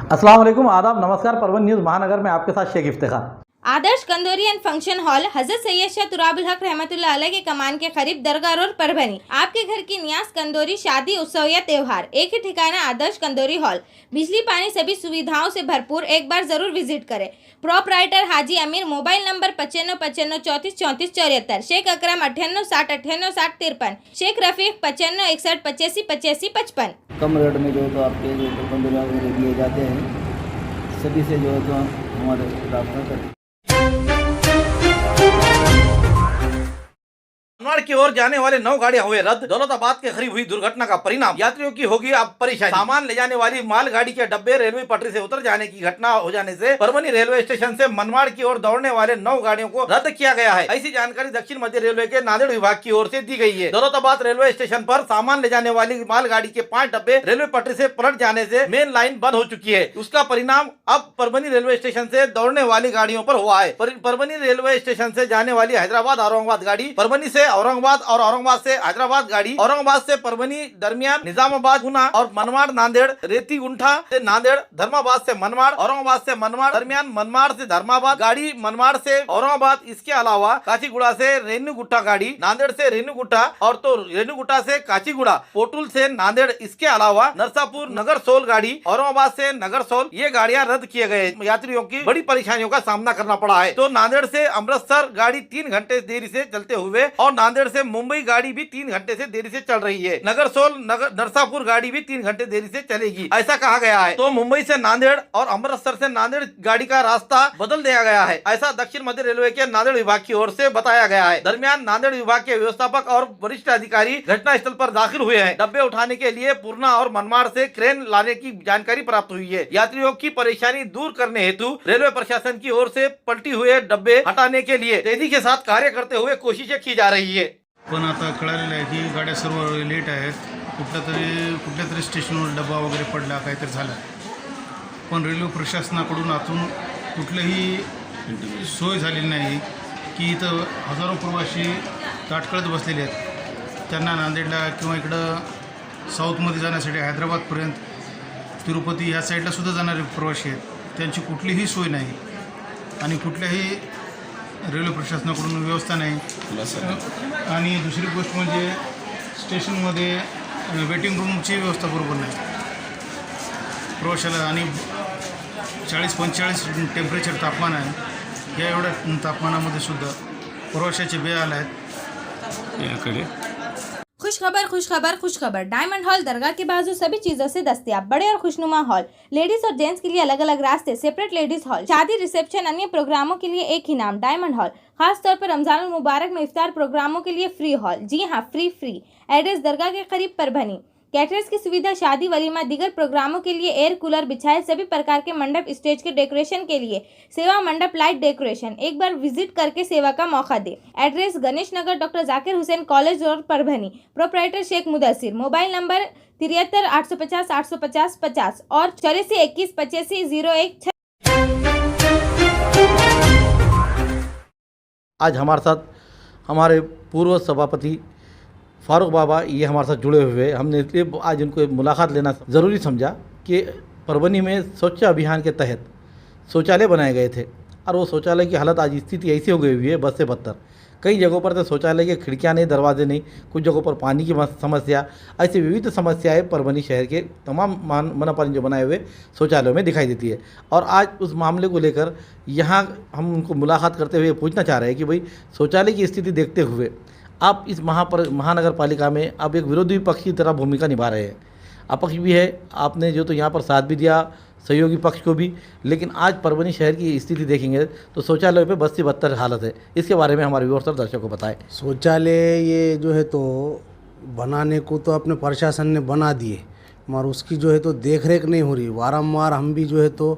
अस्सलाम वालेकुम, आदाब, नमस्कार। परवन न्यूज़ महानगर में आपके साथ शेख इफ्तिखार। आदर्श कंदोरी एंड फंक्शन हॉल हजरत सैयद शाह तुराबुल हक रहमतुल्लाह अलैह के कमान के करीब दरगाह रोड परभनी। आपके घर की न्यास कंदोरी, शादी, उत्सव या त्योहार, एक ही ठिकाना आदर्श कंदोरी हॉल। बिजली पानी सभी सुविधाओं से भरपूर, एक बार जरूर विजिट करें। प्रोपराइटर हाजी अमीर, मोबाइल नंबर 95 55 34 34 74, शेख अकरम 98 60 98 60 53, शेख रफीक 95 61 85 85 55। कम रेट में जो है तो आपके जो कंदोरी वगैरह दिए जाते हैं, सभी से जो है तो हमारे रब्ता करें। मनमाड़ की ओर जाने वाले 9 गाड़ियां हुए रद्द। दौलताबाद के करीब हुई दुर्घटना का परिणाम, यात्रियों की होगी अब परेशानी। सामान ले जाने वाली मालगाड़ी के डब्बे रेलवे पटरी से उतर जाने की घटना हो जाने से परभनी रेलवे स्टेशन से मनमाड़ की ओर दौड़ने वाले 9 गाड़ियों को रद्द किया गया है। ऐसी जानकारी दक्षिण मध्य रेलवे के नांदेड़ विभाग की ओर से दी गई है। दौलताबाद रेलवे स्टेशन पर सामान ले जाने वाली मालगाड़ी के 5 डब्बे रेलवे पटरी से पलट जाने से मेन लाइन बंद हो चुकी है। उसका परिणाम अब परभनी रेलवे स्टेशन से दौड़ने वाली गाड़ियों पर हुआ है। परभनी रेलवे स्टेशन से जाने वाली हैदराबाद औरंगाबाद गाड़ी, परभनी से औरंगाबाद और औरंगाबाद से हैदराबाद गाड़ी, औरंगाबाद से परभनी दरमियान निजामाबाद गुना और मनमाड़ नांदेड़, रेती गुंठा से नांदेड़, धर्माबाद से मनमाड़, औरंगाबाद से मनमाड़ दरमियान, मनमाड़ से धर्माबाद गाड़ी, मनमाड़ से औरंगाबाद। इसके अलावा काचीगुड़ा से रेणुगुट्टा गाड़ी, नांदेड़ से रेणुगुट्टा और तो रेणुगुट्टा से काचीगुड़ा, पोटुल से नांदेड़। इसके अलावा नरसापुर नगरसोल गाड़ी, औरंगाबाद से नगरसोल, ये गाड़ियां रद्द किए गए। यात्रियों की बड़ी परेशानियों का सामना करना पड़ा है। तो नांदेड़ से अमृतसर गाड़ी 3 घंटे देरी से चलते हुए और नांदेड़ से मुंबई गाड़ी भी 3 घंटे से देरी से चल रही है। नगरसोल नरसापुर गाड़ी भी 3 घंटे देरी से चलेगी, ऐसा कहा गया है। तो मुंबई से नांदेड़ और अमृतसर से नांदेड़ गाड़ी का रास्ता बदल दिया गया है, ऐसा दक्षिण मध्य रेलवे के नांदेड़ विभाग की ओर से बताया गया है। दरमियान नांदेड़ विभाग के व्यवस्थापक और वरिष्ठ अधिकारी घटना स्थल पर दाखिल हुए हैं। डब्बे उठाने के लिए पूर्णा और मनमाड़ से क्रेन लाने की जानकारी प्राप्त हुई है। यात्रियों की परेशानी दूर करने हेतु रेलवे प्रशासन की ओर से पलटी हुए डब्बे हटाने के लिए तेजी के साथ कार्य करते हुए कोशिशें की जा रही है। पण आता कळालेलं आहे की गाड्या सर्व लेट आहेत. कुठल्या तरी स्टेशनवर डबा वगैरे पडला, काहीतरी झालं. पण रेल्वे प्रशासनाकडून आतून कुठलीही सोय झालेली नाही की इथं हजारो प्रवासी ताटकळत बसलेले आहेत. त्यांना नांदेडला किंवा इकडं साऊथमध्ये जाण्यासाठी हैदराबादपर्यंत, तिरुपती ह्या साईडला सुद्धा जाणारे प्रवासी आहेत. त्यांची कुठलीही सोय नाही आणि कुठल्याही रेल्वे प्रशासनाकडून व्यवस्था नाही. आणि दुसरी गोष्ट म्हणजे स्टेशनमध्ये वेटिंग रूमची व्यवस्था बरोबर नाही प्रवाशाला. आणि 40-45 टेम्परेचर तापमान आहे. या एवढ्या तापमानामध्ये सुद्धा प्रवाशाचे बेहाल आहेत. याकडे खुशखबर। डायमंड हॉल दरगाह के बाजू सभी चीजों से दस्तयाब, बड़े और खुशनुमा हॉल, लेडीज और जेंट्स के लिए अलग अलग रास्ते, सेपरेट लेडीज हॉल, शादी, रिसेप्शन, अन्य प्रोग्रामों के लिए एक ही नाम, डायमंड हॉल। खास तौर पर रमजान मुबारक में इफ्तार प्रोग्रामों के लिए फ्री हॉल। जी हाँ, फ्री। एड्रेस दरगाह के करीब परभनी। कैटरर्स की सुविधा, शादी, वलीमा, दीगर प्रोग्रामों के लिए एयर कूलर बिछाए, सभी प्रकार के मंडप, स्टेज के डेकोरेशन के लिए सेवा मंडप, लाइट डेकोरेशन। एक बार विजिट करके सेवा का मौका दे। Address Ganesh Nagar, doctor Zakir Hussain college road Parbhani. Proprietor Shaikh Mudassir. Mobile number 73 850 850 50 और 84 21 85 01। आज हमारे साथ हमारे पूर्व सभापति फारूक बाबा ये हमारे साथ जुड़े हुए हैं। हमने इसलिए आज उनको मुलाकात लेना ज़रूरी समझा कि परभनी में स्वच्छ अभियान के तहत शौचालय बनाए गए थे और वो शौचालय की हालत आज स्थिति ऐसी हो गई हुई है, बद से बदतर। कई जगहों पर तो शौचालय के खिड़कियां नहीं, दरवाजे नहीं, कुछ जगहों पर पानी की समस्या, ऐसी विविध समस्याएं परभनी शहर के तमाम मनपानी जो बनाए हुए शौचालयों में दिखाई देती है। और आज उस मामले को लेकर यहाँ हम उनको मुलाकात करते हुए पूछना चाह रहे हैं कि भाई शौचालय की स्थिति देखते हुए आप इस महानगर पालिका में आप एक विरोधी पक्ष की तरह भूमिका निभा रहे हैं। अपक्ष भी है, आपने जो तो यहाँ पर साथ भी दिया सहयोगी पक्ष को भी, लेकिन आज परभनी शहर की स्थिति देखेंगे तो शौचालय पे बद से बदतर हालत है। इसके बारे में हमारे व्यूअर्स और दर्शकों को बताएं। शौचालय ये जो है तो बनाने को तो अपने प्रशासन ने बना दिए, मगर उसकी जो है तो देख रेख नहीं हो रही। वारंवार हम भी जो है तो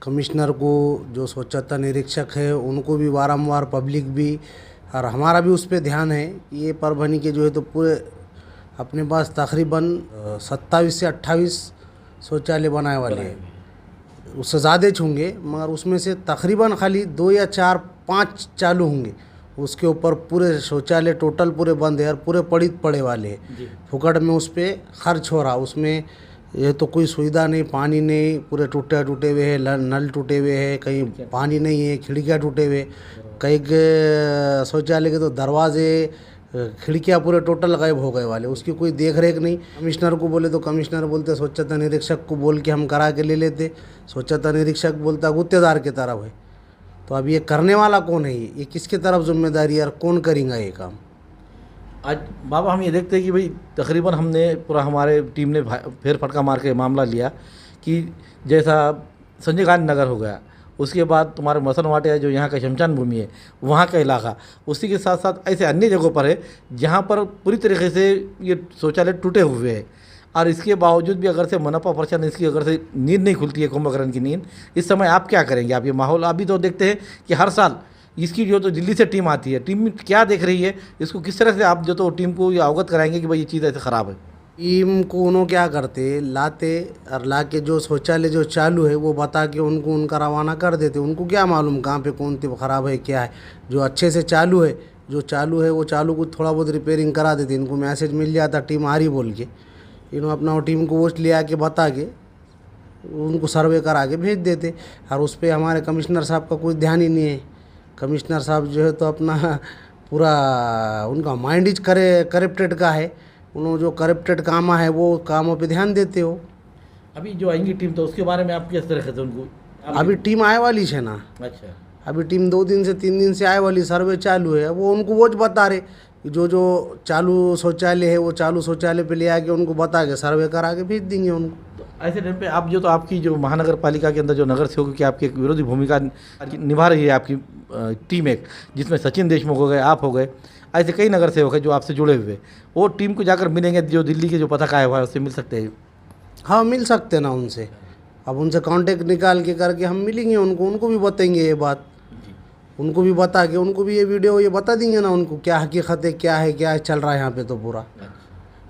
कमिश्नर को, जो स्वच्छता निरीक्षक है, उनको भी वारंवार, पब्लिक भी, और हमारा भी उस पर ध्यान है कि ये परभनी के जो है तो पूरे अपने पास तकरीबन 27 से 28 शौचालय बनाए वाले हैं। उससे ज़्यादा होंगे, मगर उसमें से तकरीबन खाली 2 या 4 5 चालू होंगे। उसके ऊपर पूरे शौचालय टोटल पूरे बंद है और पूरे पड़े वाले हैं। फुकट में उस पर खर्च हो रहा, उसमें ये तो कोई सुविधा नहीं, पानी नहीं, पूरे टूटे टूटे हुए हैं, नल टूटे हुए हैं, कहीं पानी नहीं है, खिड़कियाँ टूटे हुए, कहीं के शौचालय के तो दरवाजे खिड़कियाँ पूरे टोटल गायब हो गए वाले, उसकी कोई देख रेख नहीं। कमिश्नर को बोले तो कमिश्नर बोलते स्वच्छता निरीक्षक को बोल के हम करा के ले लेते, स्वच्छता निरीक्षक बोलता गुत्तेदार की तरफ है। तो अब ये करने वाला कौन है, ये किसकी तरफ जिम्मेदारी है और कौन करेगा ये काम। आज बाबा हम ये देखते हैं कि भाई तकरीबन हमने पूरा हमारे टीम ने फेर फटका मार के मामला लिया कि जैसा संजय गांधी नगर हो गया, उसके बाद तुम्हारे मसन वाटिया जो यहाँ का शमशान भूमि है वहाँ का इलाका, उसी के साथ साथ ऐसे अन्य जगहों पर है जहाँ पर पूरी तरीके से ये शौचालय टूटे हुए हैं। और इसके बावजूद भी अगर से मनपा प्रशासन इसकी अगर से नींद नहीं खुलती है, कुंभकर्ण की नींद, इस समय आप क्या करेंगे? आप ये माहौल अभी तो देखते हैं कि हर साल इसकी जो तो दिल्ली से टीम आती है, टीम क्या देख रही है, इसको किस तरह से आप जो तो टीम को ये अवगत कराएंगे कि भाई ये चीज़ ऐसे ख़राब है? टीम को उन्होंने क्या करते, लाते और ला के जो शौचालय जो चालू है वो बता के उनको उनका रवाना कर देते। उनको क्या मालूम कहाँ पे कौन सी ख़राब है क्या है। जो अच्छे से चालू है, जो चालू है वो चालू को थोड़ा बहुत रिपेयरिंग करा देते। इनको मैसेज मिल जाता टीम आ रही बोल के, इन्होंने अपना वो टीम को वो ले आके बता के उनको सर्वे करा के भेज देते। और उस पर हमारे कमिश्नर साहब का कोई ध्यान ही नहीं है। कमिश्नर साहब जो है तो अपना पूरा उनका माइंड इज करप्टेड का है। उन्होंने जो करप्टेड काम है वो कामों पे ध्यान देते हो। अभी जो आएंगी टीम तो उसके बारे में आप किस तरह से उनको अभी टीम आए वाली है ना। अच्छा, अभी टीम 2 दिन से 3 दिन से आए वाली, सर्वे चालू है। वो उनको वो बता रहे कि जो जो चालू शौचालय है वो चालू शौचालय पे ले आके उनको बता के सर्वे करा के भेज देंगे उनको। ऐसे टाइम पे आप जो तो आपकी जो महानगर पालिका के अंदर जो नगर सेवक की आपकी एक विरोधी भूमिका निभा रही है आपकी टीम एक, जिसमें सचिन देशमुख हो गए, आप हो गए, ऐसे कई नगर सेवक हैं जो आपसे जुड़े हुए, वो टीम को जाकर मिलेंगे जो दिल्ली के जो पताका है उससे मिल सकते हैं? हाँ मिल सकते ना उनसे। अब उनसे कांटेक्ट निकाल के करके हम मिलेंगे उनको भी बताएंगे ये बात, उनको भी बता के उनको भी ये वीडियो ये बता देंगे ना उनको क्या हकीकत है, क्या चल रहा है यहाँ पे। तो पूरा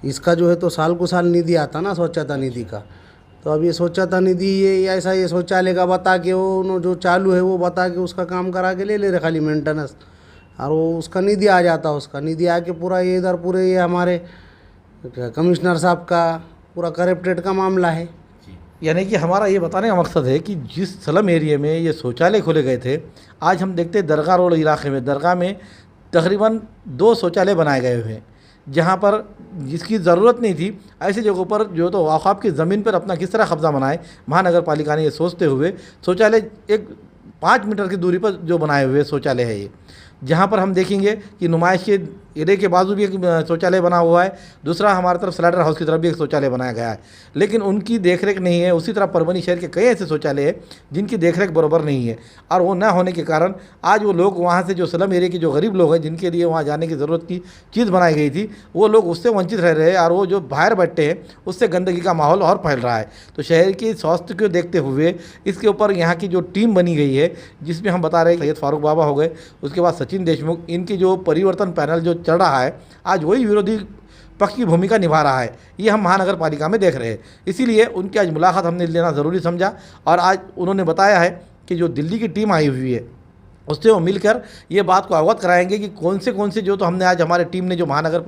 इसका जो है तो साल को साल निधि आता ना स्वच्छता निधि का, तो अब ये स्वच्छता निधि ये ऐसा ये शौचालय का बता के वो जो चालू है वो बता के उसका काम करा के ले ले रहे खाली मेंटेनेंस, और वो उसका निधि आ जाता। उसका निधि आके पूरा ये इधर पूरे ये हमारे कमिश्नर साहब का पूरा करप्टेड का मामला है। यानी कि हमारा ये बताने का मकसद है कि जिस स्लम एरिया में ये शौचालय खोले गए थे, आज हम देखते हैं दरगाह रोड इलाके में, दरगाह में तकरीबन 2 शौचालय बनाए गए हुए हैं जहाँ पर जिसकी ज़रूरत नहीं थी। ऐसी जगहों पर जो तो औक़ाफ़ की ज़मीन पर अपना किस तरह कब्ज़ा बनाए, महानगर पालिका ने ये सोचते हुए शौचालय एक 5 मीटर की दूरी पर जो बनाए हुए शौचालय है ये, जहाँ पर हम देखेंगे कि नुमाइश के एरिया के बाजू भी एक शौचालय बना हुआ है, दूसरा हमारी तरफ स्लाइडर हाउस की तरफ भी एक शौचालय बनाया गया है, लेकिन उनकी देखरेख नहीं है। उसी तरह परभनी शहर के कई ऐसे शौचालय हैं जिनकी देखरेख बराबर नहीं है, और वो न होने के कारण आज वो लोग वहाँ से जो स्लम एरिया के जो गरीब लोग हैं जिनके लिए वहाँ जाने की ज़रूरत की चीज़ बनाई गई थी, वो लोग उससे वंचित रह रहे हैं, और वो जो बाहर बैठे हैं उससे गंदगी का माहौल और फैल रहा है। तो शहर के स्वास्थ्य को देखते हुए इसके ऊपर यहाँ की जो टीम बनी गई है, जिसमें हम बता रहे हैं सैयद फारूक बाबा हो गए, उसके बाद सचिन देशमुख, इनकी जो परिवर्तन पैनल जो चल रहा है आज वही विरोधी पक्ष की भूमिका निभा रहा है, ये हम महानगर पालिका में देख रहे हैं। इसीलिए उनकी आज मुलाकात हमने लेना ज़रूरी समझा, और आज उन्होंने बताया है कि जो दिल्ली की टीम आई हुई है उससे वो मिलकर ये बात को अवगत कराएंगे कि कौन से जो तो हमने आज हमारे टीम ने जो महानगर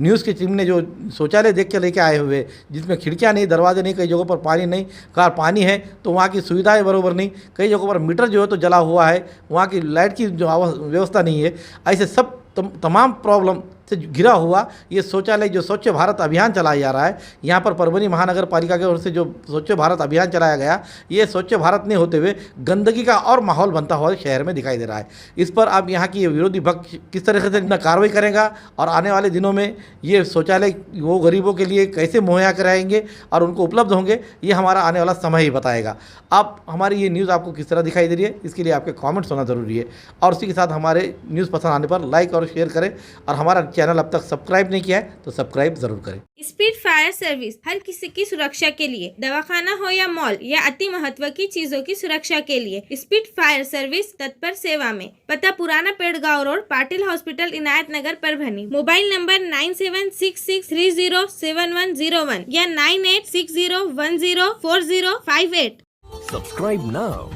न्यूज़ की टीम ने जो शौचालय देख के लेके आए हुए, जिसमें खिड़कियां नहीं, दरवाजे नहीं, कई जगहों पर पानी नहीं, कार पानी है तो वहाँ की सुविधाएं बरोबर नहीं, कई जगहों पर मीटर जो है तो जला हुआ है, वहाँ की लाइट की जो व्यवस्था नहीं है, ऐसे सब तमाम प्रॉब्लम से घिरा हुआ ये शौचालय जो स्वच्छ भारत अभियान चलाया जा रहा है, यहाँ पर परभनी महानगर पालिका की ओर से जो स्वच्छ भारत अभियान चलाया गया, ये स्वच्छ भारत नहीं होते हुए गंदगी का और माहौल बनता हुआ शहर में दिखाई दे रहा है। इस पर अब यहाँ की विरोधी पक्ष किस तरीके से अपना कार्रवाई करेगा और आने वाले दिनों में ये शौचालय वो गरीबों के लिए कैसे मुहैया कराएंगे और उनको उपलब्ध होंगे, ये हमारा आने वाला समय ही बताएगा। आप हमारी ये न्यूज़ आपको किस तरह दिखाई दे रही है, इसके लिए आपके कॉमेंट्स होना ज़रूरी है, और उसी के साथ हमारे न्यूज़ पसंद आने पर लाइक और शेयर करें, और हमारा चैनल अब तक सब्सक्राइब नहीं किया है तो सब्सक्राइब जरूर करें। स्पीड फायर सर्विस हर किसी की सुरक्षा के लिए, दवाखाना हो या मॉल या अति महत्व की चीजों की सुरक्षा के लिए स्पीड फायर सर्विस तत्पर सेवा में। पता पुराना पेड़गांव रोड, पाटिल हॉस्पिटल, इनायत नगर, परभनी। मोबाइल नंबर 9766307101 या 9860104058। Subscribe now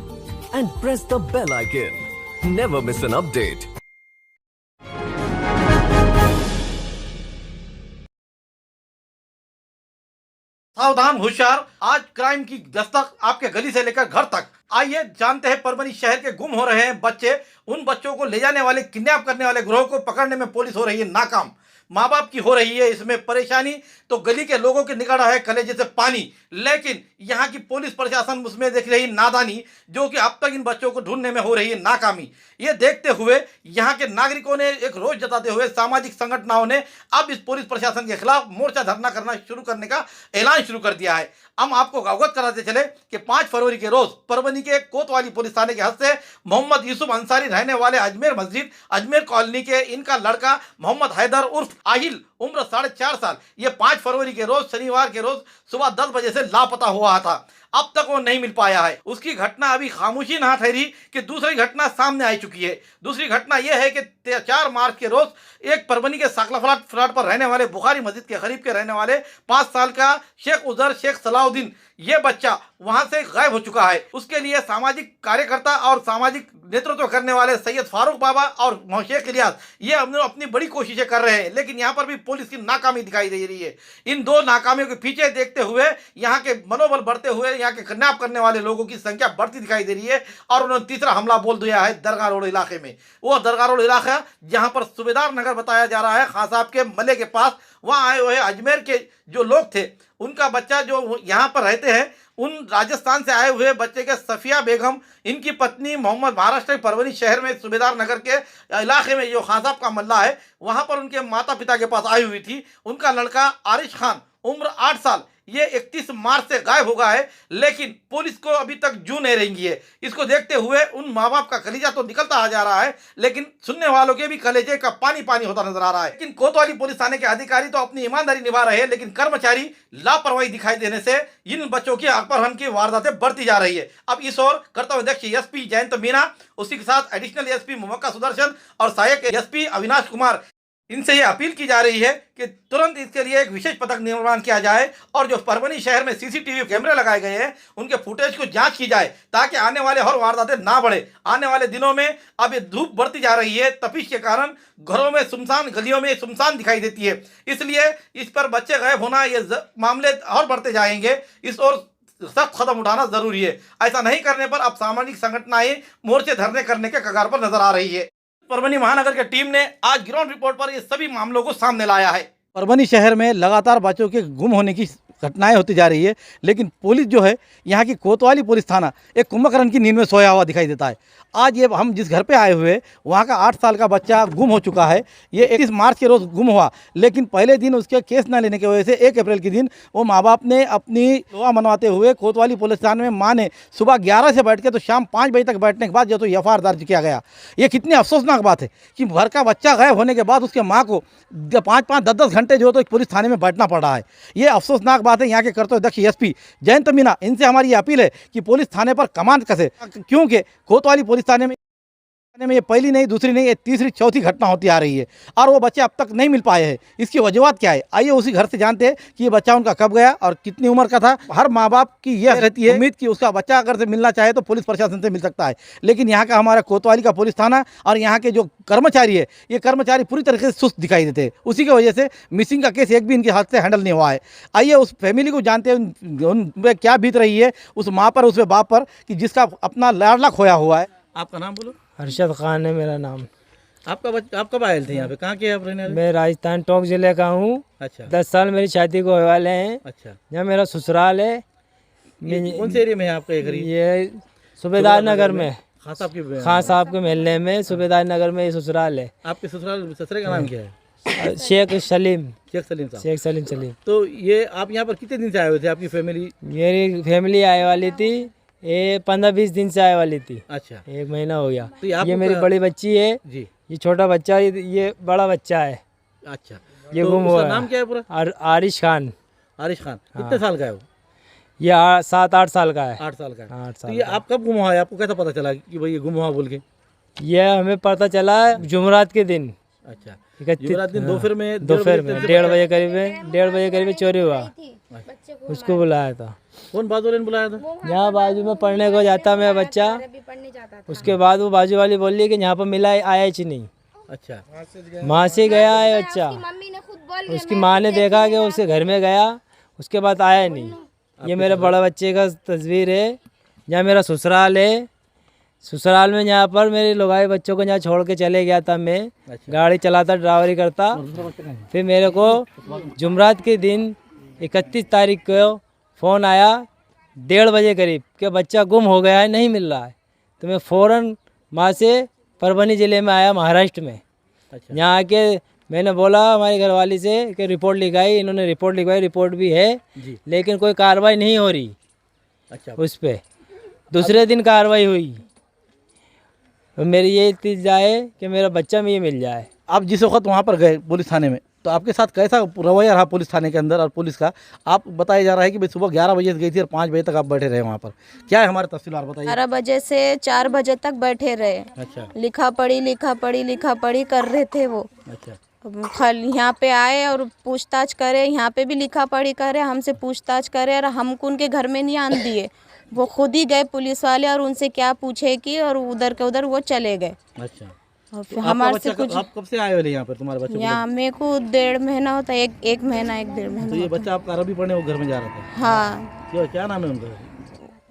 and press the bell icon. Never miss an update. सावधान होशियार, आज क्राइम की दस्तक आपके गली से लेकर घर तक। आइए जानते हैं परभनी शहर के गुम हो रहे हैं बच्चे, उन बच्चों को ले जाने वाले, किडनैप करने वाले गिरोह को पकड़ने में पुलिस हो रही है नाकाम। माँ बाप की हो रही है इसमें परेशानी, तो गली के लोगों के निकल रहा है कलेजे से पानी। लेकिन यहाँ की पुलिस प्रशासन उसमें देख रही नादानी, जो कि अब तक इन बच्चों को ढूंढने में हो रही है नाकामी। ये देखते हुए यहाँ के नागरिकों ने एक रोष जताते हुए सामाजिक संगठनों ने अब इस पुलिस प्रशासन के खिलाफ मोर्चा धरना करना शुरू करने का ऐलान शुरू कर दिया है। हम आपको अवगत कराते चले कि 5 फरवरी के रोज परभनी के कोतवाली पुलिस थाने के हद से मोहम्मद यूसुफ अंसारी, रहने वाले अजमेर मस्जिद अजमेर कॉलोनी के, इनका लड़का मोहम्मद हैदर उर्फ आहिल, उम्र 4.5 साल, ये 5 फरवरी के रोज शनिवार के रोज सुबह 10 बजे से लापता हुआ था। अब तक वो नहीं मिल पाया है। उसकी घटना अभी खामोशी ना ठहरी कि दूसरी घटना सामने आई चुकी है। दूसरी घटना यह है कि 4 मार्च के रोज एक परभनी के साकला फ्लैट पर रहने वाले बुखारी मस्जिद के करीब के रहने वाले 5 साल का शेख उजर शेख सलाउद्दीन, ये बच्चा वहां से गायब हो चुका है। उसके लिए सामाजिक कार्यकर्ता और सामाजिक नेतृत्व करने वाले सैयद फारूक बाबा और शेख इलियास ये अपनी बड़ी कोशिशें कर रहे हैं, लेकिन यहाँ पर भी पुलिस की नाकामी दिखाई दे रही है। इन 2 नाकामियों के पीछे देखते हुए यहाँ के मनोबल बढ़ते हुए यहाँ के किडनैप करने वाले लोगों की संख्या बढ़ती दिखाई दे रही है। और उन्होंने तीसरा हमला बोल दिया है दरगाह रोड इलाके में। वो दरगाह रोड इलाका जहाँ पर सूबेदार नगर बताया जा रहा है, खान साहब के मले के पास, वहाँ आए हुए अजमेर के जो लोग थे, उनका बच्चा जो यहाँ पर रहते हैं, उन राजस्थान से आए हुए बच्चे के सफिया बेगम, इनकी पत्नी मोहम्मद, महाराष्ट्र के परभनी शहर में सूबेदार नगर के इलाके में जो खान साहब का मल्ला है, वहाँ पर उनके माता पिता के पास आई हुई थी। उनका लड़का आरिश खान, उम्र 8 साल, ये 31 मार्च से गायब हो गया है, लेकिन पुलिस को अभी तक जू नहीं रेंगी है। इसको देखते हुए उन माँ बाप का कलेजा तो निकलता आ जा रहा है, लेकिन सुनने वालों के भी कलेजे का पानी पानी होता नजर आ रहा है। लेकिन कोतवाली पुलिस थाने के अधिकारी तो अपनी ईमानदारी निभा रहे हैं, लेकिन कर्मचारी लापरवाही दिखाई देने से इन बच्चों की अपहरण की वारदातें बढ़ती जा रही है। अब इस ओर कर्तव्य अध्यक्ष एसपी जयंत मीना, उसी के साथ एडिशनल एसपी मोहम्मद सुदर्शन और सहायक एसपी अविनाश कुमार, इनसे ये अपील की जा रही है कि तुरंत इसके लिए एक विशेष पथक निर्माण किया जाए और जो परभनी शहर में सीसीटीवी कैमरे लगाए गए हैं, उनके फुटेज को जांच की जाए, ताकि आने वाले और वारदातें ना बढ़े। आने वाले दिनों में अब ये धूप बढ़ती जा रही है, तपिश के कारण घरों में सुनसान, गलियों में सुनसान दिखाई देती है। इसलिए इस पर बच्चे गायब होना, ये मामले और बढ़ते जाएंगे। इस ओर सख्त कदम उठाना जरूरी है। ऐसा नहीं करने पर अब सामाजिक संगठनाएं मोर्चे धरने करने के कगार पर नजर आ रही है। परभनी महानगर की टीम ने आज ग्राउंड रिपोर्ट पर ये सभी मामलों को सामने लाया है। परभनी शहर में लगातार बच्चों के गुम होने की घटनाएं होती जा रही है, लेकिन पुलिस जो है, यहाँ की कोतवाली पुलिस थाना एक कुंभकर्ण की नींद में सोया हुआ दिखाई देता है। आज ये हम जिस घर पे आए हुए, वहाँ का 8 साल का बच्चा गुम हो चुका है। ये 31 मार्च के रोज़ गुम हुआ, लेकिन पहले दिन उसके केस न लेने की वजह से 1 अप्रैल के दिन वो माँ बाप ने अपनी दुआ मनवाते हुए कोतवाली पुलिस थाने में माँ ने सुबह 11 से बैठ के तो शाम 5 बजे तक बैठने के बाद जो तो एफआईआर दर्ज किया गया। ये कितनी अफसोसनाक बात है कि घर का बच्चा गायब होने के बाद उसके माँ को 5-5, 10-10 घंटे जो तो पुलिस थाने में बैठना पड़ रहा है। ये अफसोसनाक बात है। यहाँ के कर्तव्य अध्यक्ष एसपी जयंत मीना, इनसे हमारी ये अपील है कि पुलिस थाने पर कमान कसे, क्योंकि कोतवाली पुलिस थाने में ये पहली नहीं, दूसरी नहीं, ये तीसरी चौथी घटना होती आ रही है और वो बच्चे अब तक नहीं मिल पाए हैं। इसकी वजूहत क्या है, आइए उसी घर से जानते हैं कि ये बच्चा उनका कब गया और कितनी उम्र का था। हर माँ बाप की यह रहती है उम्मीद कि उसका बच्चा अगर से मिलना चाहे तो पुलिस प्रशासन से मिल सकता है, लेकिन यहाँ का हमारा कोतवाली का पुलिस थाना और यहाँ के जो कर्मचारी है, ये कर्मचारी पूरी तरीके से सुस्त दिखाई देते हैं। उसी की वजह से मिसिंग का केस एक भी इनके हाथ से हैंडल नहीं हुआ है। आइए उस फैमिली को जानते हैं उन क्या बीत रही है, उस माँ पर, उस बाप पर, कि जिसका अपना लाडला खोया हुआ है। आपका नाम बोलो। अरशद खान है मेरा नाम। आप कब आए थे यहाँ पे, कहाँ के आप रहने वाले? मैं राजस्थान टोंक जिले का हूँ। अच्छा। 10 साल मेरी शादी को होने वाले हैं। अच्छा। यहाँ मेरा ससुराल है। कौन से एरिया में है आपका ये घर? ये सूबेदार नगर में, खान साहब के महल्ले में सूबेदार नगर में ये ससुराल है। आपके ससुरे का नाम क्या है? शेख सलीम साहब। शेख सलीम। तो ये आप यहाँ पर कितने दिन से आए हुए थे? आपकी फैमिली? मेरी फैमिली आए वाली थी, ये 15-20 दिन से आए वाली थी। अच्छा। 1 महीना हो गया। तो ये मेरी बड़ी बच्ची है जी, ये छोटा बच्चा, ये बड़ा बच्चा है। अच्छा। ये तो गुम हुआ है। नाम क्या है पूरा? आरिश खान। आरिश खान। कितने साल का है वो? ये 7-8 साल का है। 8 साल का है। 8 तो साल। ये आप कब गुम हुआ है? आपको कैसा पता चला कि भाई ये गुम हुआ बोल के? ये हमें पता चला जुमरात के दिन। अच्छा। 31 जुमरात दिन दोपहर में 1:30 बजे करीब चोरी हुआ। उसको बुलाया था। कौन बाजू वाले ने बुलाया था? यहाँ बाजू में पढ़ने को जाता मेरा बच्चा। उसके बाद वो बाजू वाली बोल रही कि यहाँ पर मिला आया ही नहीं। अच्छा। माँ से गया है बच्चा। उसकी माँ ने देखा कि उसके घर में गया, उसके बाद आया ही नहीं। ये मेरे बड़े बच्चे का तस्वीर है। यहाँ मेरा ससुराल है। ससुराल में यहाँ पर मेरे लोगाई बच्चों को यहाँ छोड़ के चले गया था मैं। गाड़ी चलाता, ड्राइवरी करता। फिर मेरे को जुमरात के दिन 31 तारीख को फ़ोन आया 1:30 बजे करीब कि बच्चा गुम हो गया है, नहीं मिल रहा है। तो मैं फ़ौरन वहाँ से परभनी ज़िले में आया, महाराष्ट्र में। यहाँ आके मैंने बोला हमारी घरवाली से कि रिपोर्ट लिखाई। इन्होंने रिपोर्ट लिखवाई, रिपोर्ट भी है लेकिन कोई कार्रवाई नहीं हो रही उस पर। दूसरे दिन कार्रवाई हुई। मेरी ये इल्तिजा है कि मेरा बच्चा मुझे मिल जाए। आप जिस वक्त वहाँ पर गए पुलिस थाने में, तो आपके साथ कैसा रवैया रहा पुलिस थाने के अंदर और पुलिस का? आप बताया जा रहा है कि भाई सुबह 11 बजे से गई थी और 5 बजे तक आप बैठे रहे वहाँ पर। क्या है हमारे तफसीलात बताइए। 11 बजे से 4 बजे तक बैठे रहे। अच्छा लिखा पढ़ी कर रहे थे वो। अच्छा यहाँ पे आए और पूछताछ करे। यहाँ पे भी लिखा पढ़ी करे, हमसे पूछताछ करे और हमको उनके घर में नहीं आने दिए। वो खुद ही गए पुलिस वाले और उनसे क्या पूछे कि और उधर के उधर वो चले गए। अच्छा और फिर हमारे से कुछ। आप कब से आए हुए यहाँ पर? तुम्हारे बच्चे यहाँ मेरे को 1.5 महीना होता है, एक महीना 1.5 महीना। तो ये बच्चा आपका अरबी पढ़ने वो घर में जा रहा था? हाँ। क्यों, क्या नाम है उनका?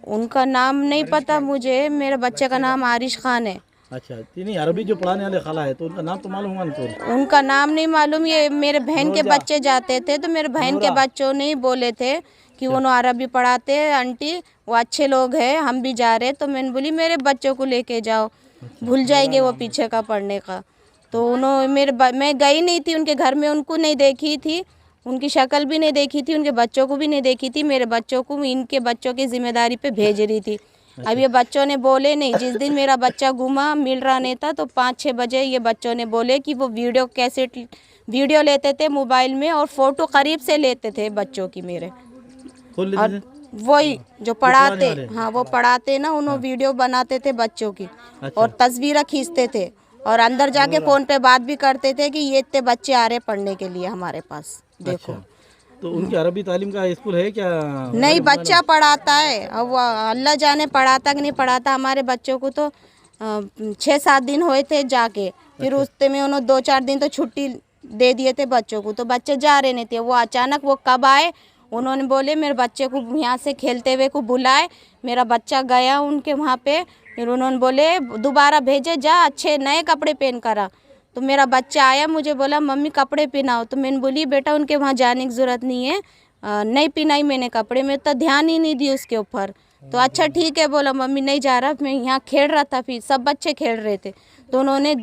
उनका नाम नहीं पता मुझे। मेरे बच्चे का नाम आरिश खान है। अच्छा, नहीं अरबी जो पढ़ाने वाले खाला है तो उनका नाम तो मालूम होगा ना? उनका नाम नहीं मालूम। ये मेरे बहन के बच्चे जाते थे तो मेरे बहन के बच्चों ने ही बोले थे कि वो अरबी पढ़ाते हैं आंटी, वो अच्छे लोग हैं, हम भी जा रहे। तो मैंने बोली मेरे बच्चों को लेके जाओ, भूल जाएंगे वो पीछे का पढ़ने का। तो उन्होंने मैं गई नहीं थी उनके घर में, उनको नहीं देखी थी, उनकी शक्ल भी नहीं देखी थी, उनके बच्चों को भी नहीं देखी थी। मेरे बच्चों को इनके बच्चों की जिम्मेदारी पे भेज रही थी। अब ये बच्चों ने बोले नहीं। जिस दिन मेरा बच्चा घुमा मिल रहा नहीं था तो 5-6 बजे ये बच्चों ने बोले कि वो वीडियो लेते थे मोबाइल में और फ़ोटो करीब से लेते थे बच्चों की मेरे। और वही जो पढ़ाते, हाँ वो पढ़ाते ना, उन्होंने वीडियो बनाते थे बच्चों की और तस्वीरें खींचते थे और अंदर जाके फ़ोन पे बात भी करते थे कि ये इतने बच्चे आ रहे पढ़ने के लिए हमारे पास, देखो। तो उनकी अरबी तालीम का स्कूल है क्या? नहीं, बच्चा पढ़ाता है। अब वो अल्लाह जाने पढ़ाता कि नहीं पढ़ाता। हमारे बच्चों को तो 6-7 दिन हुए थे जाके। फिर उसते में उन्होंने 2-4 दिन तो छुट्टी दे दिए थे बच्चों को, तो बच्चे जा रहे नहीं थे। वो अचानक वो कब आए, उन्होंने बोले मेरे बच्चे को यहाँ से खेलते हुए को बुलाए। मेरा बच्चा गया उनके वहाँ पे, फिर उन्होंने बोले दोबारा भेजे, जा अच्छे नए कपड़े पहन कर आ। तो मेरा बच्चा आया, मुझे बोला मम्मी कपड़े पहनाओ। तो मैंने बोली बेटा उनके वहाँ जाने की ज़रूरत नहीं है, नहीं पहनाई मैंने कपड़े, में तो ध्यान ही नहीं दी उसके ऊपर। तो अच्छा ठीक है बोला मम्मी नहीं जा रहा, मैं यहाँ खेल रहा था, फिर सब बच्चे खेल रहे थे तो उन्होंने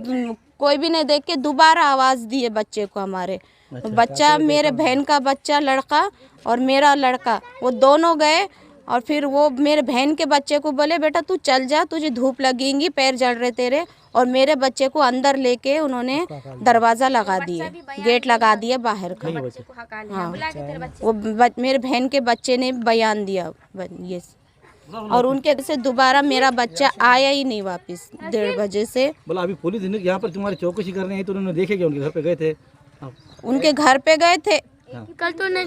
कोई भी नहीं देख के दोबारा आवाज़ दी है बच्चे को हमारे। बच्चा मेरे बहन का बच्चा लड़का और मेरा लड़का, वो दोनों गए और फिर वो मेरे बहन के बच्चे को बोले बेटा तू चल जा, तुझे धूप लगेंगी, पैर जल रहे तेरे। और मेरे बच्चे को अंदर लेके उन्होंने दरवाज़ा लगा दिए, गेट लगा दिया बाहर का। हाँ, वो मेरे बहन के बच्चे ने बयान दिया ये। और उनके से दोबारा मेरा बच्चा आया ही नहीं वापस 1:30 बजे से। बोला अभी पुलिस यहाँ पर तुम्हारी चौकसी करने आई तो उन्होंने देखे कि उनके घर पे गए थे? उनके घर पे गए थे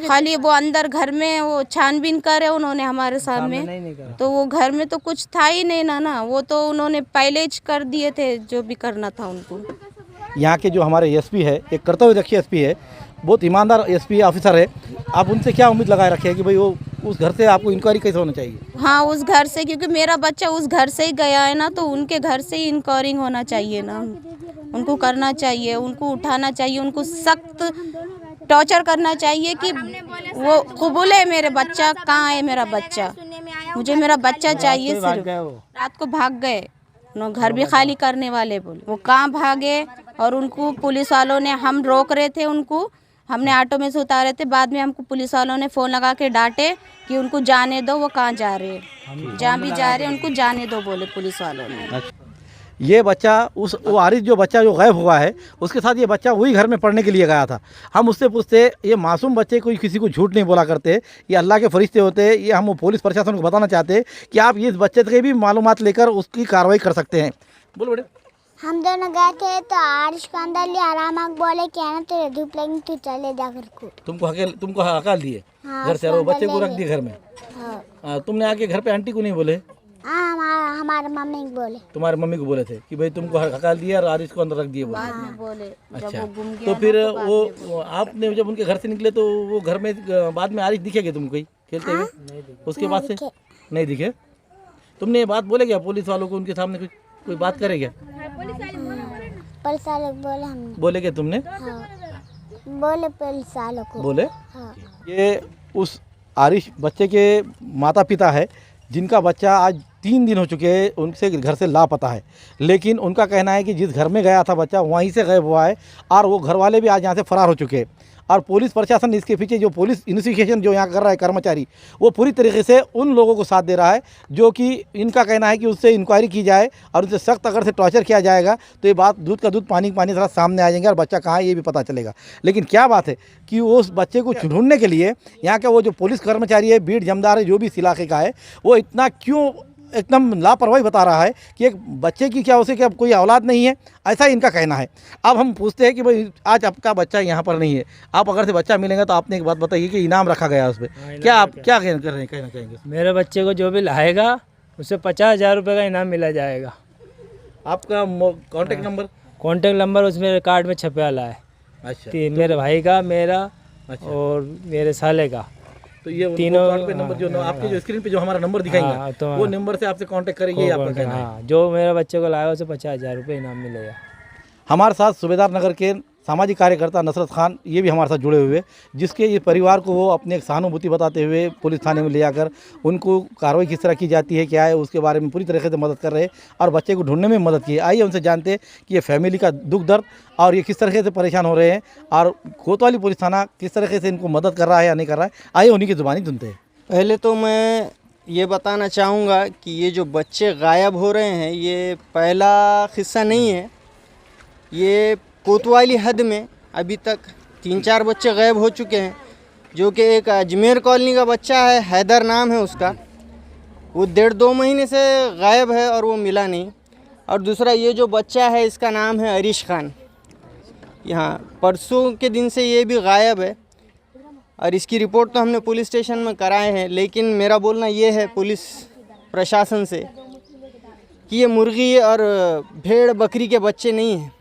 खाली वो अंदर घर में वो छानबीन करे उन्होंने हमारे सामने। तो वो घर में तो कुछ था ही नहीं ना, वो तो उन्होंने पहले ही कर दिए थे जो भी करना था उनको। यहाँ के जो हमारे एसपी है, एक कर्तव्यदक्ष एसपी है, बहुत ईमानदार एसपी ऑफिसर है। आप उनसे क्या उम्मीद लगाए रखे हैं कि भाई वो उस घर से आपको इंक्वायरी कैसे होना चाहिए? हाँ उस घर से, क्योंकि मेरा बच्चा उस घर से ही गया है ना, तो उनके घर से ही इंक्वायरी होना चाहिए ना, उनको करना चाहिए, उनको उठाना चाहिए, उनको सख्त टॉर्चर करना चाहिए कि वो कबूल है मेरे बच्चा कहाँ है, मेरा बच्चा, मुझे मेरा बच्चा चाहिए। सिर्फ रात को भाग गए, घर भी खाली करने वाले बोले, वो कहाँ भागे। और उनको पुलिस वालों ने, हम रोक रहे थे उनको, हमने ऑटो में से उतारे थे, बाद में हमको पुलिस वालों ने फ़ोन लगा के डांटे कि उनको जाने दो, वो कहाँ जा रहे हैं, जहाँ भी जा रहे हैं उनको जाने दो बोले पुलिस वालों ने। ये बच्चा वो आरिफ जो बच्चा जो गायब हुआ है उसके साथ ये बच्चा वही घर में पढ़ने के लिए गया था। हम उससे पूछते, ये मासूम बच्चे कोई किसी को झूठ नहीं बोला करते, ये अल्लाह के फरिश्ते होते। ये हम पुलिस प्रशासन को बताना चाहते कि आप इस बच्चे के भी मालूमात लेकर उसकी कार्रवाई कर सकते हैं। बोलो बेटे। हम दोनों गए थे तो आरिश को अंदर लिया, आराम बोले क्या ना तेरे धूप लगेंगी तू चले जा घर को। तुमको हकाल दिए घर से, और वो बच्चे को रख दिए घर में। तुमने आके घर पे आंटी को नहीं बोले? हाँ हमारे मम्मी को बोले। तुम्हारे मम्मी को बोले थे कि भाई तुमको हकाल दिया और आरिश को अंदर रख दिए बोले। बाद में बोले जब अच्छा, वो गुम गया तो ना, फिर बाद में बोले। वो आपने जब उनके घर से निकले तो वो घर में बाद में आरिश दिखे क्या तुमको कहीं खेलते हुए? उसके बाद से नहीं दिखे। तुमने ये बात बोले क्या पुलिस वालों को? उनके सामने कोई बात करे क्या? पुलिस वाले को बोले हमने। बोले क्या तुमने? हाँ बोले पुलिस वालों को। बोले। हाँ ये उस आरिश बच्चे के माता पिता है जिनका बच्चा आज 3 दिन हो चुके हैं उनसे घर से लापता है, लेकिन उनका कहना है कि जिस घर में गया था बच्चा वहीं से गायब हुआ है और वो घर वाले भी आज यहाँ से फरार हो चुके हैं। और पुलिस प्रशासन इसके पीछे जो पुलिस इन्वेस्टिगेशन जो यहाँ कर रहा है कर्मचारी, वो पूरी तरीके से उन लोगों को साथ दे रहा है जो कि इनका कहना है कि उससे इंक्वायरी की जाए और उनसे सख्त अगर से टॉर्चर किया जाएगा तो ये बात दूध का दूध पानी का पानी तरह सामने आ जाएंगे और बच्चा कहाँ है ये भी पता चलेगा। लेकिन क्या बात है कि उस बच्चे को ढूंढने के लिए यहाँ का वो जो पुलिस कर्मचारी है, बीट जमदार है, जो भी इस इलाके का है, वो इतना क्यों एकदम लापरवाही बता रहा है कि एक बच्चे की क्या उसे क्या कोई औलाद नहीं है, ऐसा इनका कहना है। अब हम पूछते हैं कि भाई आज आपका बच्चा यहाँ पर नहीं है, आप अगर से बच्चा मिलेगा तो आपने एक बात बताइए कि इनाम रखा गया है उस पर, क्या आप क्या कर रहे हैं, कहना चाहेंगे? मेरे बच्चे को जो भी लाएगा उसे 50,000 रुपये का इनाम मिला जाएगा। आपका कॉन्टेक्ट नंबर? कॉन्टेक्ट नंबर उसमें कार्ड में छपे वाला है। अच्छा, मेरे भाई का, मेरा अच्छा, और मेरे साले का। तो ये तीनों कार्ड पे नंबर जो आपके जो स्क्रीन पे जो हमारा नंबर दिखाएंगे तो वो नंबर से आपसे कांटेक्ट करेंगे, ये आपका कहना है। हाँ, जो मेरे बच्चे को लाएगा उसे 50,000 रुपये इनाम मिलेगा। हमारे साथ सूबेदार नगर के सामाजिक कार्यकर्ता नसरत खान ये भी हमारे साथ जुड़े हुए, जिसके ये परिवार को वो अपनी एक सहानुभूति बताते हुए पुलिस थाने में ले जाकर उनको कार्रवाई किस तरह की जाती है, क्या है, उसके बारे में पूरी तरीके से मदद कर रहे हैं और बच्चे को ढूंढने में मदद की है। आइए उनसे जानते हैं कि ये फैमिली का दुख दर्द और ये किस तरीके से परेशान हो रहे हैं और कोतवाली पुलिस थाना किस तरीके से इनको मदद कर रहा है या नहीं कर रहा है। आइए उन्हीं की ज़ुबानी सुनते हैं। पहले तो मैं ये बताना चाहूँगा कि ये जो बच्चे गायब हो रहे हैं ये पहला किस्सा नहीं है। ये कोतवाली हद में अभी तक 3-4 बच्चे गायब हो चुके हैं, जो कि एक अजमेर कॉलोनी का बच्चा है, हैदर नाम है उसका, वो 1.5-2 महीने से गायब है और वो मिला नहीं। और दूसरा ये जो बच्चा है इसका नाम है आरिश खान, यहाँ परसों के दिन से ये भी गायब है और इसकी रिपोर्ट तो हमने पुलिस स्टेशन में कराए हैं। लेकिन मेरा बोलना ये है पुलिस प्रशासन से कि ये मुर्गी और भेड़ बकरी के बच्चे नहीं हैं,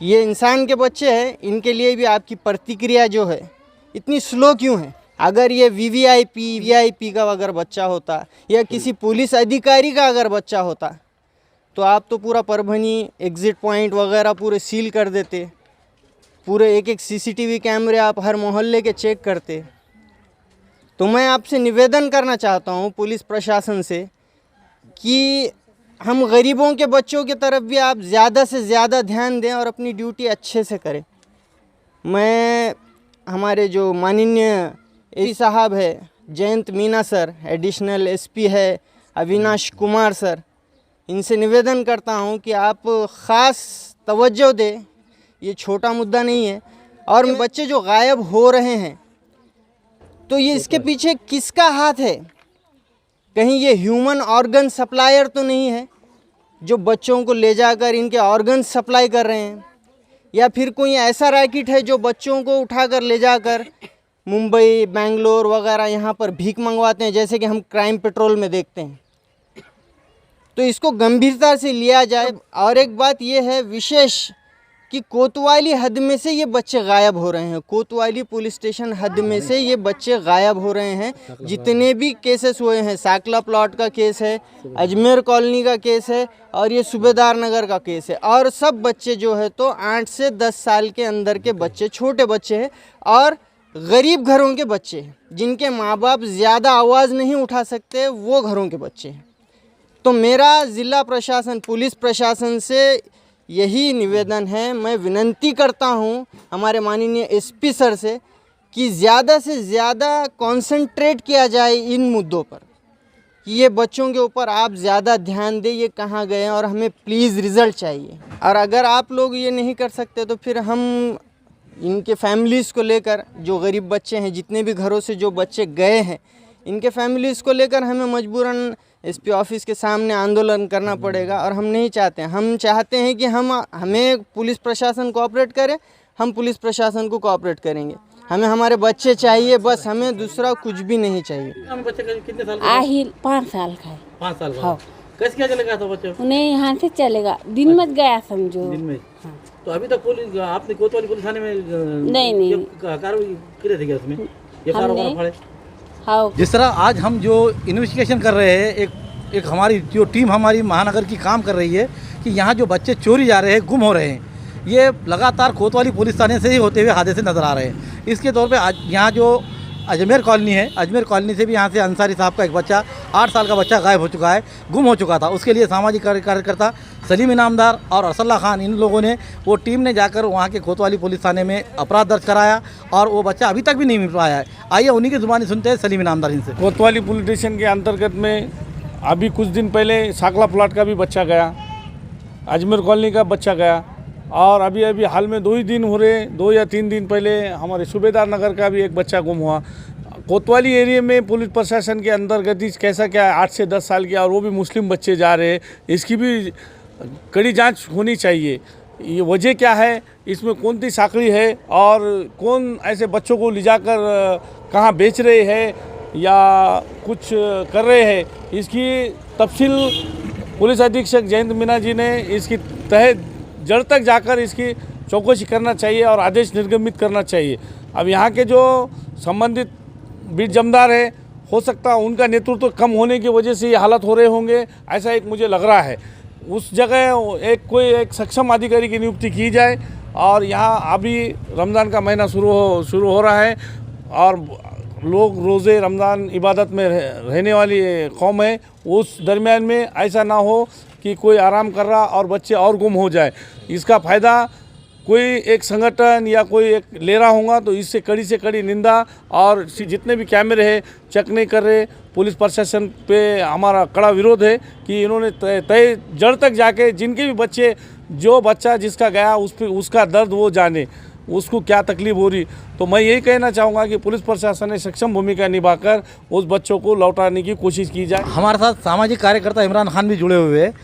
ये इंसान के बच्चे हैं। इनके लिए भी आपकी प्रतिक्रिया जो है इतनी स्लो क्यों है? अगर ये वीवीआईपी का अगर बच्चा होता या किसी पुलिस अधिकारी का अगर बच्चा होता तो आप तो पूरा परभनी एग्ज़िट पॉइंट वगैरह पूरे सील कर देते, पूरे एक सीसीटीवी कैमरे आप हर मोहल्ले के चेक करते। तो मैं आपसे निवेदन करना चाहता हूँ पुलिस प्रशासन से कि हम गरीबों के बच्चों की तरफ भी आप ज़्यादा से ज़्यादा ध्यान दें और अपनी ड्यूटी अच्छे से करें। मैं हमारे जो माननीय एसपी साहब है Jayant Meena sir, additional SP है अविनाश कुमार सर, इनसे निवेदन करता हूं कि आप ख़ास तवज्जो दें, ये छोटा मुद्दा नहीं है। और बच्चे जो गायब हो रहे हैं तो ये इसके पीछे किसका हाथ है? कहीं ये ह्यूमन ऑर्गन सप्लायर तो नहीं है जो बच्चों को ले जाकर इनके ऑर्गन सप्लाई कर रहे हैं, या फिर कोई ऐसा रैकेट है जो बच्चों को उठाकर ले जाकर मुंबई, बेंगलोर वगैरह यहाँ पर भीख मंगवाते हैं, जैसे कि हम क्राइम पेट्रोल में देखते हैं। तो इसको गंभीरता से लिया जाए। और एक बात यह है विशेष कि कोतवाली हद में से ये बच्चे गायब हो रहे हैं, कोतवाली पुलिस स्टेशन हद में से ये बच्चे गायब हो रहे हैं। जितने भी केसेस हुए हैं, साकला प्लॉट का केस है, अजमेर कॉलोनी का केस है और ये सूबेदार नगर का केस है, और सब बच्चे जो है तो 8 से 10 साल के अंदर के बच्चे, छोटे बच्चे हैं और गरीब घरों के बच्चे हैं, जिनके माँ बाप ज़्यादा आवाज़ नहीं उठा सकते, वो घरों के बच्चे हैं। तो मेरा ज़िला प्रशासन, पुलिस प्रशासन से यही निवेदन है, मैं विनती करता हूं हमारे माननीय एसपी सर से कि ज़्यादा से ज़्यादा कंसंट्रेट किया जाए इन मुद्दों पर, कि ये बच्चों के ऊपर आप ज़्यादा ध्यान दें, ये कहाँ गए हैं और हमें प्लीज़ रिज़ल्ट चाहिए। और अगर आप लोग ये नहीं कर सकते तो फिर हम इनके फैमिलीज़ को लेकर, जो गरीब बच्चे हैं, जितने भी घरों से जो बच्चे गए हैं, इनके फैमिलीज़ को लेकर हमें मजबूरन एसपी ऑफिस के सामने आंदोलन करना पड़ेगा। और हम नहीं चाहते, हम चाहते हैं कि हमें पुलिस प्रशासन कोऑपरेट करे, हम पुलिस प्रशासन को कोऑपरेट करेंगे। हमें हमारे बच्चे चाहिए, बस हमें दूसरा कुछ भी नहीं चाहिए। हमें बच्चे कितने साल का? आहिल 5 साल का है। 5 साल का। हाँ। कैसे क्या चलेगा था बच्चे? उन्हें यहाँ से चलेगा, दिन में गया समझो। दिन में। तो अभी तक पुलिस आपने कोतवाली पुलिस थाने में नहीं कार्रवाई की रही थी क्या उसमें? ये हमने हाँ। जिस तरह आज हम जो इन्वेस्टिगेशन कर रहे हैं, एक हमारी जो टीम हमारी महानगर की काम कर रही है कि यहाँ जो बच्चे चोरी जा रहे हैं, गुम हो रहे हैं, ये लगातार कोतवाली पुलिस थाने से ही होते हुए हादसे नज़र आ रहे हैं। इसके तौर पे आज यहाँ जो अजमेर कॉलोनी है, अजमेर कॉलोनी से भी यहाँ से अंसारी साहब का एक बच्चा 8 साल का बच्चा गायब हो चुका है, गुम हो चुका था। उसके लिए सामाजिक कार्यकर्ता सलीम इनामदार और अरसल्ला खान, इन लोगों ने, वो टीम ने जाकर वहाँ के कोतवाली पुलिस थाने में अपराध दर्ज कराया और वो बच्चा अभी तक भी नहीं मिल पाया है। आइए उन्हीं की ज़ुबानी सुनते हैं सलीम इनामदार इनसे। कोतवाली पुलिस स्टेशन के अंतर्गत में अभी कुछ दिन पहले साकला प्लाट का भी बच्चा गया, अजमेर कॉलोनी का बच्चा गया, और अभी हाल में 2 ही दिन हो रहे, 2 या 3 दिन पहले हमारे सूबेदार नगर का भी एक बच्चा गुम हुआ। कोतवाली एरिया में पुलिस प्रशासन के अंतर्गत कैसा क्या है, 8 से 10 साल के, और वो भी मुस्लिम बच्चे जा रहे हैं, इसकी भी कड़ी जांच होनी चाहिए। ये वजह क्या है, इसमें कौन सी साकड़ी है और कौन ऐसे बच्चों को ले जाकर कहाँ बेच रहे हैं या कुछ कर रहे हैं, इसकी तफसील पुलिस अधीक्षक जयंत मीना जी ने इसकी तह जड़ तक जाकर इसकी चौकसी करना चाहिए और आदेश निर्गमित करना चाहिए। अब यहाँ के जो संबंधित बीट जमदार है, हो सकता है उनका नेतृत्व कम होने की वजह से ये हालत हो रहे होंगे, ऐसा एक मुझे लग रहा है। उस जगह एक सक्षम अधिकारी की नियुक्ति की जाए। और यहाँ अभी रमज़ान का महीना शुरू हो रहा है और लोग रोज़े रमज़ान इबादत में रहने वाली कौम है, उस दरमियान में ऐसा ना हो कि कोई आराम कर रहा और बच्चे और गुम हो जाए। इसका फ़ायदा कोई एक संगठन या कोई एक ले रहा होगा, तो इससे कड़ी से कड़ी निंदा, और जितने भी कैमरे हैं चेक नहीं कर रहे, पुलिस प्रशासन पे हमारा कड़ा विरोध है कि इन्होंने तय जड़ तक जाके जिनके भी बच्चे, जो बच्चा जिसका गया उसका दर्द वो जाने, उसको क्या तकलीफ हो रही। तो मैं यही कहना चाहूँगा कि पुलिस प्रशासन ने सक्षम भूमिका निभाकर उस बच्चों को लौटाने की कोशिश की जाए। हमारे साथ सामाजिक कार्यकर्ता इमरान खान भी जुड़े हुए हैं।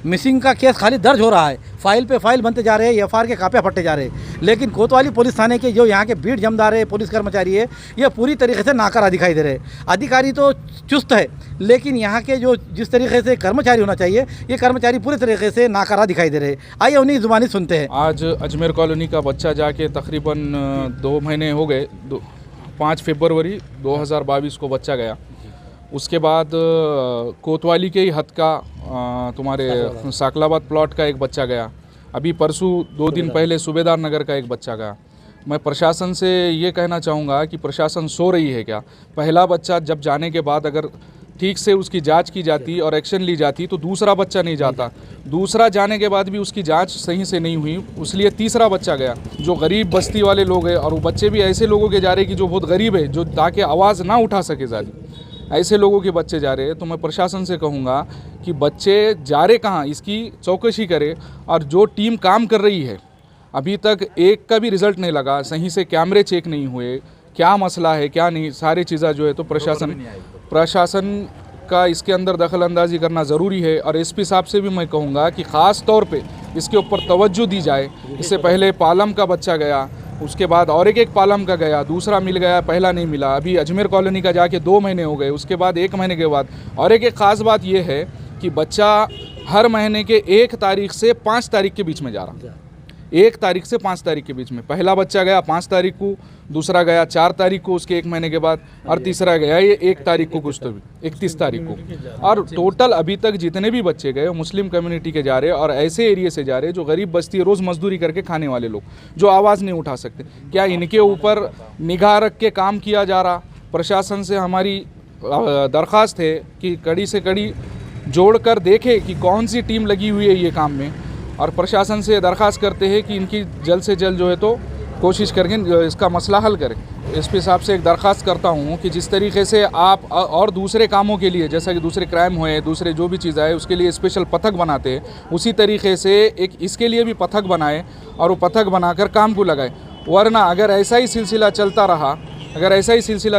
मिसिंग का केस खाली दर्ज हो रहा है, फाइल पे फाइल बनते जा रहे हैं, एफआईआर के कापे फटे जा रहे हैं, लेकिन कोतवाली पुलिस थाने के जो यहाँ के बीट जमदार है, पुलिस कर्मचारी है, ये पूरी तरीके से नाकारा दिखाई दे रहे हैं। अधिकारी तो चुस्त है, लेकिन यहाँ के जो जिस तरीके से कर्मचारी होना चाहिए, ये कर्मचारी पूरी तरीके से नाकारा दिखाई दे रहे हैं। आइए उन्हीं की ज़ुबानी सुनते हैं। आज अजमेर कॉलोनी का बच्चा जाके तकरीबन 2 महीने हो गए, 5 फरवरी 2022 को बच्चा गया। उसके बाद कोतवाली के ही हद का तुम्हारे साकलाबाद प्लॉट का एक बच्चा गया। अभी परसों 2 दिन पहले सूबेदार नगर का एक बच्चा गया। मैं प्रशासन से ये कहना चाहूँगा कि प्रशासन सो रही है क्या? पहला बच्चा जब जाने के बाद अगर ठीक से उसकी जांच की जाती और एक्शन ली जाती तो दूसरा बच्चा नहीं जाता। दूसरा जाने के बाद भी उसकी जांच सही से नहीं हुई, इसलिए तीसरा बच्चा गया। जो गरीब बस्ती वाले लोग हैं, और वो बच्चे भी ऐसे लोगों के जा रहे हैं कि जो बहुत गरीब है, जो ताकि आवाज़ ना उठा सके ज़्यादा, ऐसे लोगों के बच्चे जा रहे हैं। तो मैं प्रशासन से कहूँगा कि बच्चे जा रहे कहाँ, इसकी चौकसी करे। और जो टीम काम कर रही है, अभी तक एक का भी रिज़ल्ट नहीं लगा, सही से कैमरे चेक नहीं हुए, क्या मसला है क्या नहीं, सारी चीज़ें जो है तो प्रशासन का इसके अंदर दखल अंदाजी करना ज़रूरी है। और एसपी साहब से भी मैं कहूँगा कि ख़ास तौर पे इसके ऊपर तवज्जो दी जाए। इससे पहले पालम का बच्चा गया, उसके बाद और एक पालम का गया, दूसरा मिल गया, पहला नहीं मिला। अभी अजमेर कॉलोनी का जाके 2 महीने हो गए, उसके बाद 1 महीने के बाद। और एक ख़ास बात यह है कि बच्चा हर महीने के 1 तारीख से 5 तारीख के बीच में जा रहा, 1 तारीख से 5 तारीख के बीच में। पहला बच्चा गया 5 तारीख को, दूसरा गया 4 तारीख को उसके 1 महीने के बाद, और तीसरा गया ये 1 तारीख को, कुछ तो भी 31 तारीख को। और टोटल अभी तक जितने भी बच्चे गए मुस्लिम कम्युनिटी के जा रहे हैं, और ऐसे एरिया से जा रहे हैं जो गरीब बस्ती है, रोज़ मजदूरी करके खाने वाले लोग, जो आवाज़ नहीं उठा सकते। क्या इनके ऊपर निगाह रख के काम किया जा रहा? प्रशासन से हमारी दरख्वास्त है कि कड़ी से कड़ी जोड़ कर देखे कि कौन सी टीम लगी हुई है ये काम में। और प्रशासन से दरख्वास्त करते हैं कि इनकी जल्द से जल्द जो है तो कोशिश करके इसका मसला हल करें। एसपी साहब से एक दरख्वास्त करता हूँ कि जिस तरीके से आप और दूसरे कामों के लिए, जैसा कि दूसरे क्राइम हुए, दूसरे जो भी चीज़ आए, उसके लिए स्पेशल पथक बनाते हैं, उसी तरीके से एक इसके लिए भी पथक बनाए और वो पथक बनाकर काम को लगाए। वरना अगर ऐसा ही सिलसिला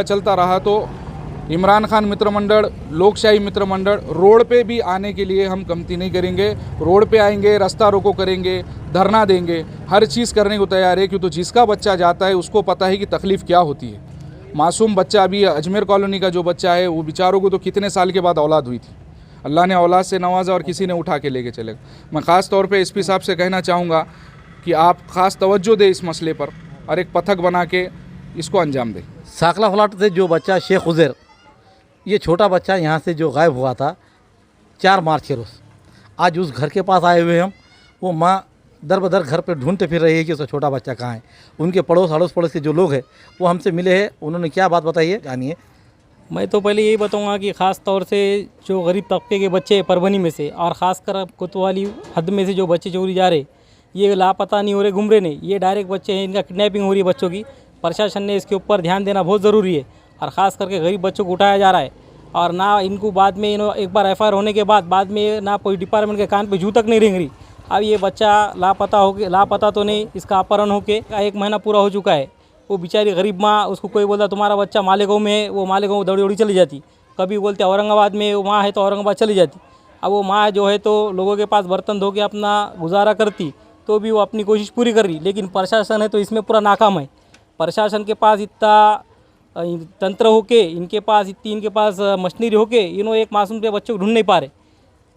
चलता रहा तो इमरान खान मित्र मंडल, लोकशाही मित्र मंडल, रोड पे भी आने के लिए हम कमती नहीं करेंगे। रोड पे आएंगे, रास्ता रोको करेंगे, धरना देंगे, हर चीज़ करने को तैयार है। क्योंकि तो जिसका बच्चा जाता है उसको पता है कि तकलीफ़ क्या होती है। मासूम बच्चा, अभी अजमेर कॉलोनी का जो बच्चा है, वो बेचारों को तो कितने साल के बाद औलाद हुई थी, अल्लाह ने औलाद से नवाजा और किसी ने उठा के लेके चले। मैं ख़ास तौर पे एसपी साहब से कहना चाहूँगा कि आप ख़ास तवज्जो दें इस मसले पर और एक पथक बना के इसको अंजाम दें। साकला फ्लाट से जो बच्चा शेख उज़ैर, ये छोटा बच्चा यहाँ से जो गायब हुआ था 4 मार्च के रोज़, आज उस घर के पास आए हुए हम। वो माँ दर बदर घर पे ढूंढते फिर रही है कि उसका छोटा बच्चा कहाँ है। उनके अड़ोस पड़ोस के जो लोग हैं वो हमसे मिले हैं, उन्होंने क्या बात बताई है जानिए। मैं तो पहले यही बताऊंगा कि ख़ास तौर से जो गरीब तबके के बच्चे परभनी में से और ख़ासकर कोतवाली हद में से जो बच्चे चोरी जा रहे, ये लापता नहीं हो रहे, घूम रहे नहीं, ये डायरेक्ट बच्चे हैं, इनका किडनैपिंग हो रही है बच्चों की। प्रशासन ने इसके ऊपर ध्यान देना बहुत ज़रूरी है और ख़ास करके गरीब बच्चों को उठाया जा रहा है। और ना इनको बाद में एक बार FIR होने के बाद में ना कोई डिपार्टमेंट के कान पे जू तक नहीं रेंग रही। अब ये बच्चा लापता तो नहीं, इसका अपहरण होके 1 महीना पूरा हो चुका है। वो बेचारी गरीब माँ, उसको कोई बोलता तुम्हारा बच्चा मालेगांव में है, वो मालेगांव दौड़ी दौड़ी चली जाती। कभी बोलते औरंगाबाद में वो माँ है तो औरंगाबाद चली जाती। अब वो माँ जो है तो लोगों के पास बर्तन धो के अपना गुजारा करती, तो भी वो अपनी कोशिश पूरी कर रही। लेकिन प्रशासन है तो इसमें पूरा नाकाम है। प्रशासन के पास इतना तंत्र होके, इनके पास मशीनरी होके, एक मासूम के बच्चों को ढूंढ नहीं पा रहे,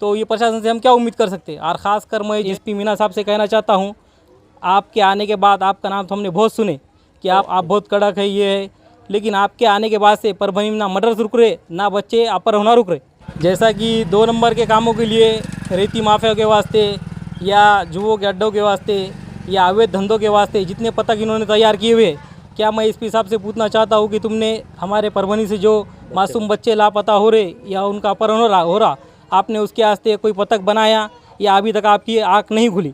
तो ये प्रशासन से हम क्या उम्मीद कर सकते हैं। और ख़ासकर मैं SP मीना साहब से कहना चाहता हूँ, आपके आने के बाद आपका नाम तो हमने बहुत सुने कि आप बहुत कड़क है, ये है, लेकिन आपके आने के बाद से परभनी में ना मर्डर्स रुक रहे, ना बच्चे अपहरण होना रुक रहे। जैसा कि 2 नंबर के कामों के लिए, रेती माफिया के वास्ते या जुओं के अड्डों के वास्ते या अवैध धंधों के वास्ते जितने पतंग इन्होंने तैयार किए हुए, क्या मैं SP साहब से पूछना चाहता हूँ कि तुमने हमारे परभनी से जो मासूम बच्चे लापता हो रहे या उनका अपहरण हो रहा, आपने उसके वास्ते कोई पतंग बनाया या अभी तक आपकी आँख नहीं खुली?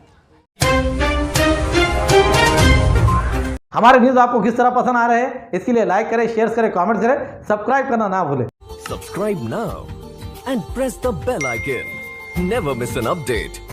हमारे न्यूज़ आपको किस तरह पसंद आ रहे हैं, इसके लिए लाइक करें, शेयर करें, कमेंट करें, सब्सक्राइब करना ना भूलें। Subscribe now and press the bell icon. Never miss an update.